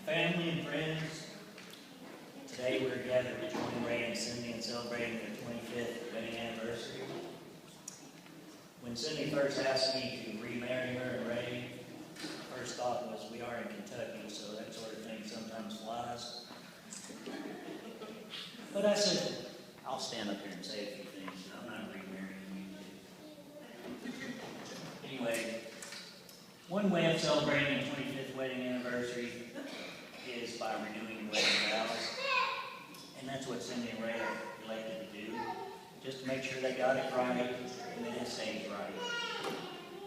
Family and friends, today we're gathered to join Ray and Cindy in celebrating their 25th wedding anniversary. When Cindy first asked me to remarry her and Ray, my first thought was we are in Kentucky, so that sort of thing sometimes flies. But I said, I'll stand up here and say a few things. I'm not remarrying you two. Anyway, one way of celebrating a 25th wedding anniversary is by renewing wedding vows. And that's what Cindy and Ray are elected to do, just to make sure they got it right and that it stays right.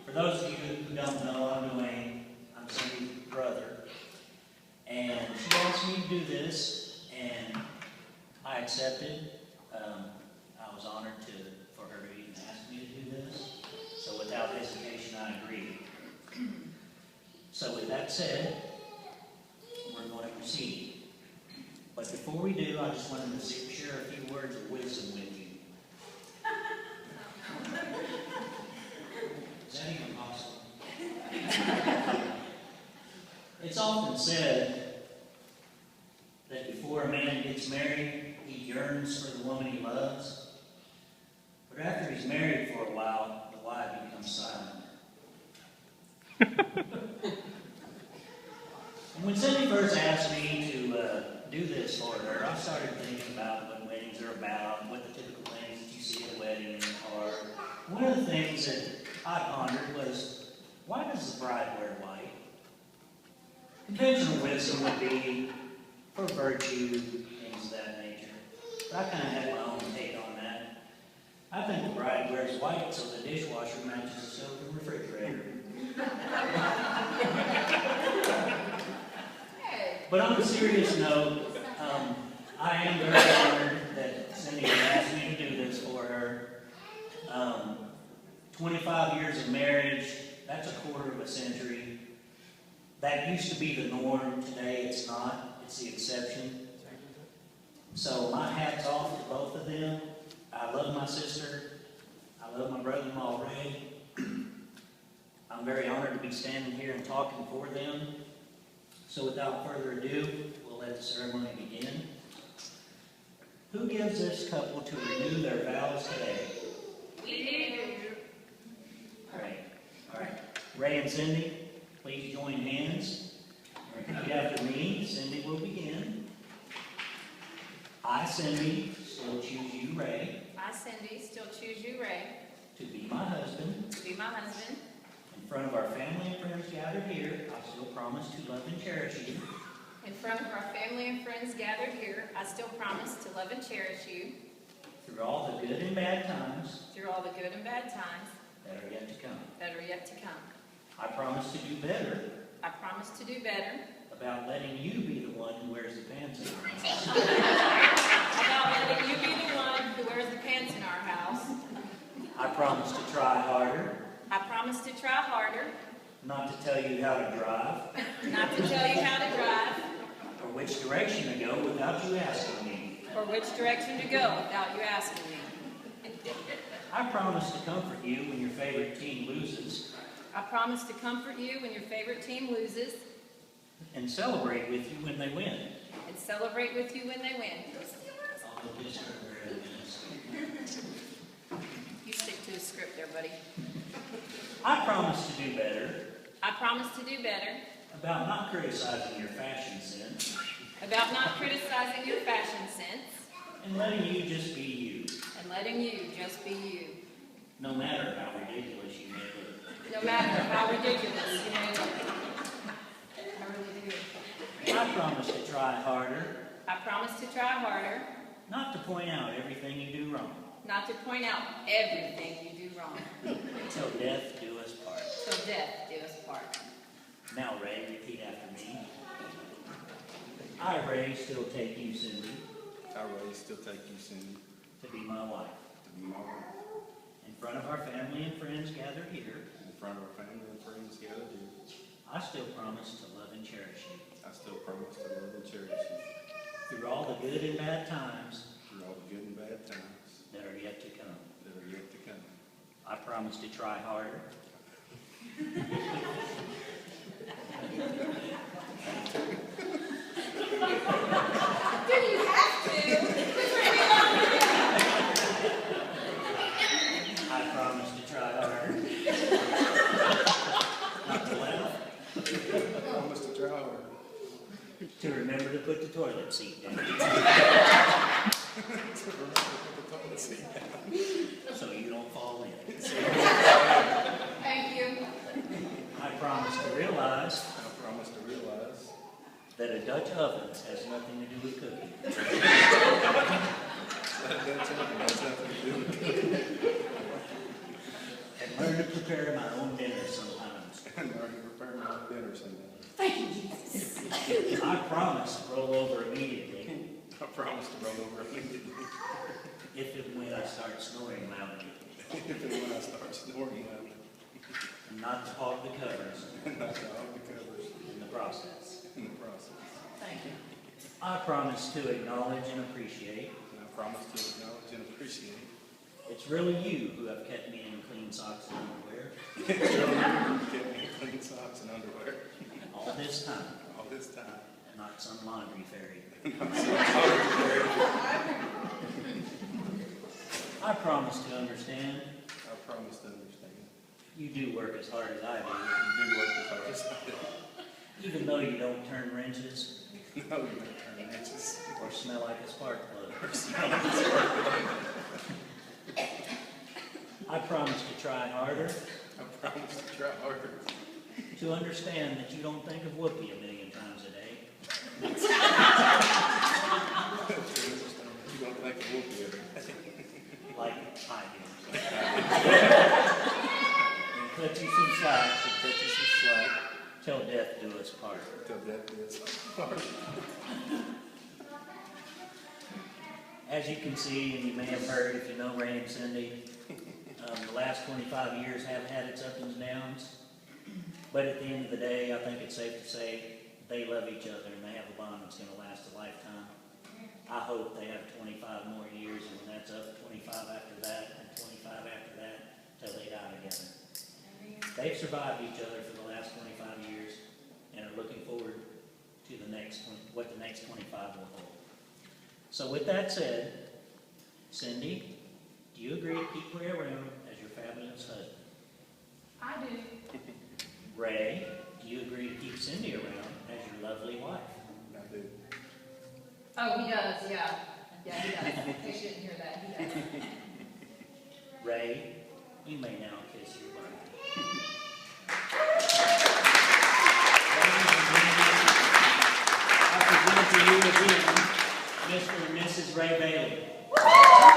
For those of you who don't know, I'm Dwayne. I'm Cindy's brother. And she asked me to do this, and I accepted. I was honored for her to even ask me to do this. So without hesitation, I agreed. So with that said, we're going to proceed. But before we do, I just wanted to share a few words of wisdom with you. Is that even possible? It's often said that before a man gets married, he yearns for the woman he loves. But after he's married for a while, the wife becomes silent. And when Cindy first asked me to do this for her, I started thinking about what weddings are about, what the typical things that you see at a wedding are. One of the things that I pondered was, why does the bride wear white? Conventional wisdom would be for virtue, things of that nature. But I kind of had my own take on that. I think the bride wears white so the dishwasher matches the stove and refrigerator. But on a serious note, I am very honored that Cindy asked me to do this for her. 25 years of marriage, that's a quarter of a century. That used to be the norm. Today it's not. It's the exception. So my hat's off to both of them. I love my sister. I love my brother-in-law, Ray. I'm very honored to be standing here and talking for them. So without further ado, we'll let the ceremony begin. Who gives this couple to renew their vows today? We do. Great. All right. Ray and Cindy, please join hands. Repeat after me. Cindy will begin. I, Cindy, still choose you, Ray. I, Cindy, still choose you, Ray, To be my husband. to be my husband. In front of our family and friends gathered here, I still promise to love and cherish you. In front of our family and friends gathered here, I still promise to love and cherish you Through all the good and bad times through all the good and bad times that are yet to come. that are yet to come. I promise to do better I promise to do better about letting you be the one who wears the pants in our house. about letting you be the one who wears the pants in our house. I promise to try harder, I promise to try harder, not to tell you how to drive, not to tell you how to drive, or which direction to go without you asking me. or which direction to go without you asking me. I promise to comfort you when your favorite team loses, I promise to comfort you when your favorite team loses, and celebrate with you when they win. and celebrate with you when they win. I'll put this where it is. You stick to the script there, buddy. I promise to do better I promise to do better about not criticizing your fashion sense about not criticizing your fashion sense and letting you just be you, and letting you just be you, no matter how ridiculous you may look. no matter how ridiculous you may look. I really do. I promise to try harder, I promise to try harder, not to point out everything you do wrong, not to point out everything you do wrong, until death do us part. till death do us part. Now, Ray, repeat after me. I, Ray, still take you, Cindy, I, Ray, still take you, Cindy, to be my wife. to be my wife. In front of our family and friends gathered here, In front of our family and friends gathered here, I still promise to love and cherish you. I still promise to love and cherish you Through all the good and bad times through all the good and bad times that are yet to come. that are yet to come. I promise to try harder, I promise to try harder. To remember to put the toilet seat down, To remember to put the toilet seat down. so you don't fall in. Thank you. I promise to realize I promise to realize that a Dutch oven has nothing to do with cooking. that Dutch oven has nothing to do with it. And learn to prepare my own dinner sometimes. And learn to prepare my own dinner sometimes. Thank you, Jesus. I promise to roll over immediately I promise to roll over immediately. if and when I start snoring loudly, If and when I start snoring loudly. and not to hog the covers And not to hog the covers in the process. in the process. Thank you. I promise to acknowledge and appreciate And I promise to acknowledge and appreciate it's really you who have kept me in clean socks and underwear you get me clean socks and underwear all this time, all this time. not some laundry fairy. I promise to understand I promise to understand. you do work as hard as I do, You do work as hard as I do. even though you don't turn wrenches No, you don't turn inches. or smell like a spark plug. I promise to try harder I promise to try harder. to understand that you don't think of Whoopi a million times a day, To understand that you don't think it will be every day. like I do. And cut you some slack Cut you some slack till death do us part. till death do us part. As you can see, and you may have heard if you know Ray and Cindy, the last 25 years have had its ups and downs. But at the end of the day, I think it's safe to say they love each other and they have a bond that's going to last a lifetime. I hope they have 25 more years, and when that's up, 25 after that, and 25 after that, till they die together. They've survived each other for the last 25 years and are looking forward to what the next 25 will hold. So with that said, Cindy, do you agree to keep Ray around as your fabulous husband? I do. Ray, do you agree to keep Cindy around as your lovely wife? I do. Oh, he does, yeah. Yeah, he does. You shouldn't hear that, he does. Ray, you may now kiss your bride. I present to you again Mr. and Mrs. Ray Bailey.